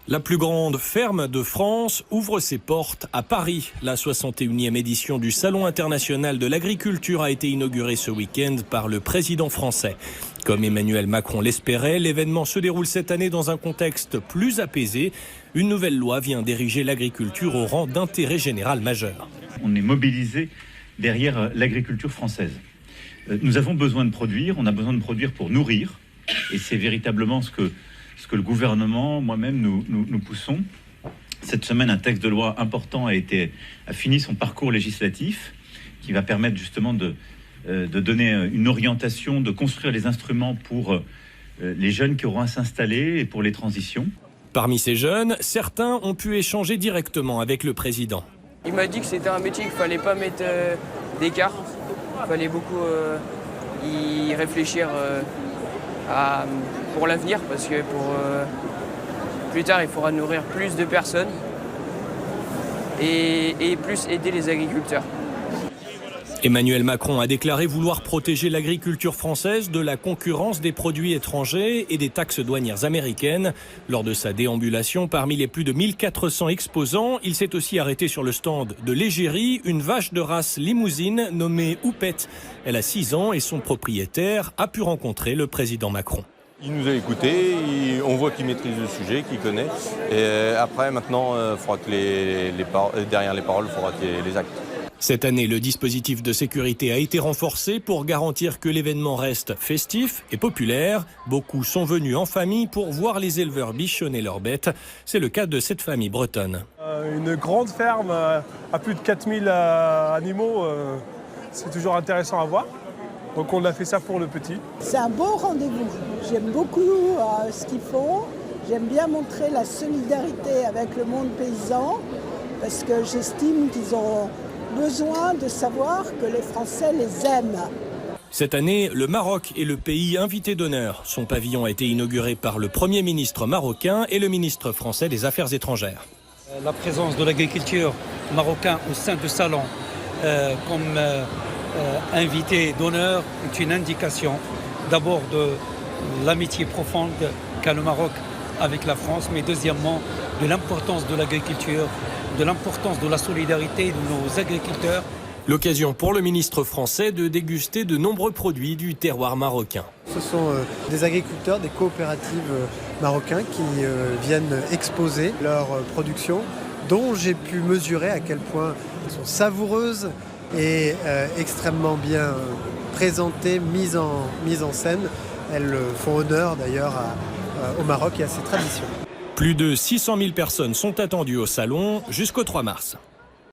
La plus grande ferme de France ouvre ses portes à Paris. La 61e édition du Salon international de l'agriculture a été inaugurée ce week-end par le président français. Comme Emmanuel Macron l'espérait, l'événement se déroule cette année dans un contexte plus apaisé. Une nouvelle loi vient d'ériger l'agriculture au rang d'intérêt général majeur. On est mobilisé derrière l'agriculture française. Nous avons besoin de produire, on a besoin de produire pour nourrir. Et c'est véritablement ce que le gouvernement, moi-même, nous poussons. Cette semaine, un texte de loi important a fini son parcours législatif qui va permettre justement de donner une orientation, de construire les instruments pour les jeunes qui auront à s'installer et pour les transitions. Parmi ces jeunes, certains ont pu échanger directement avec le président. Il m'a dit que c'était un métier qu'il ne fallait pas mettre d'écart. Il fallait beaucoup y réfléchir pour l'avenir, parce que plus tard, il faudra nourrir plus de personnes et plus aider les agriculteurs. Emmanuel Macron a déclaré vouloir protéger l'agriculture française de la concurrence des produits étrangers et des taxes douanières américaines. Lors de sa déambulation, parmi les plus de 1400 exposants, il s'est aussi arrêté sur le stand de l'égérie, une vache de race limousine nommée Houppette. Elle a 6 ans et son propriétaire a pu rencontrer le président Macron. Il nous a écoutés, on voit qu'il maîtrise le sujet, qu'il connaît. Et après, maintenant, il faudra que derrière les paroles, il faudra qu'il y ait les actes. Cette année, le dispositif de sécurité a été renforcé pour garantir que l'événement reste festif et populaire. Beaucoup sont venus en famille pour voir les éleveurs bichonner leurs bêtes. C'est le cas de cette famille bretonne. Une grande ferme à plus de 4000 animaux, c'est toujours intéressant à voir. Donc on a fait ça pour le petit. C'est un beau rendez-vous. J'aime beaucoup ce qu'ils font. J'aime bien montrer la solidarité avec le monde paysan parce que j'estime qu'ils ont besoin de savoir que les Français les aiment. Cette année, le Maroc est le pays invité d'honneur. Son pavillon a été inauguré par le Premier ministre marocain et le ministre français des Affaires étrangères. La présence de l'agriculture marocaine au sein du salon comme invité d'honneur est une indication d'abord de l'amitié profonde qu'a le Maroc avec la France, mais deuxièmement de l'importance de l'agriculture, de l'importance de la solidarité de nos agriculteurs. L'occasion pour le ministre français de déguster de nombreux produits du terroir marocain. Ce sont des agriculteurs, des coopératives marocains qui viennent exposer leur production, dont j'ai pu mesurer à quel point elles sont savoureuses et extrêmement bien présentées, mises en scène. Elles font honneur d'ailleurs au Maroc et à ses traditions. Plus de 600 000 personnes sont attendues au salon jusqu'au 3 mars.